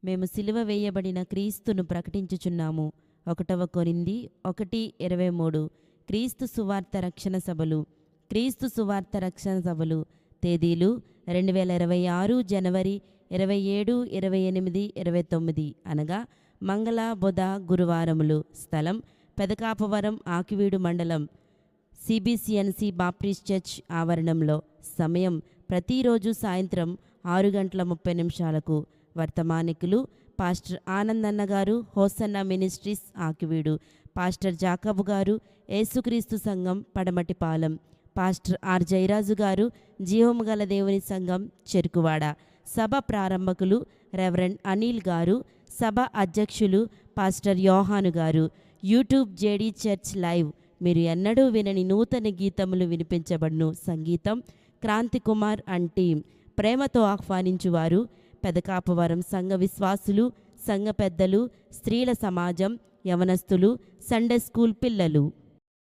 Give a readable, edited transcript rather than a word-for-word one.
మేము సిలువ వేయబడిన క్రీస్తును ప్రకటించుచున్నాము. 1 కొరింథీ 1:23. క్రీస్తు సువార్త రక్షణ సభలు. క్రీస్తు సువార్త రక్షణ సభలు. తేదీలు 2026 జనవరి 27, 28, 29 అనగా మంగళ, బుధ, గురువారములు. స్థలం పెదకాపవరం, ఆకివీడు మండలం, సిబిసిఎన్సి బాప్టిస్ట్ చర్చ్ ఆవరణంలో. సమయం ప్రతిరోజు సాయంత్రం 6:30 వర్తమానికులు పాస్టర్ ఆనందన్న గారు, హోసన్న మినిస్ట్రీస్ ఆకివీడు. పాస్టర్ జాకబు గారు, యేసుక్రీస్తు సంఘం పడమటిపాలెం. పాస్టర్ ఆర్ జయరాజు గారు, జీవము గల దేవుని సంఘం చెరుకువాడ. సభ ప్రారంభకులు రెవరెండ్ అనిల్ గారు. సభ అధ్యక్షులు పాస్టర్ యోహాను గారు. YouTube JD church live. మీరు ఎన్నడూ వినని నూతన గీతములు వినిపించబడును. సంగీతం క్రాంతి కుమార్ అండ్ టీం. ప్రేమతో ఆహ్వానించువారు పెదకాపవరం సంఘ విశ్వాసులు, సంఘ పెద్దలు, స్త్రీల సమాజం, యవనస్తులు, సండే స్కూల్ పిల్లలు.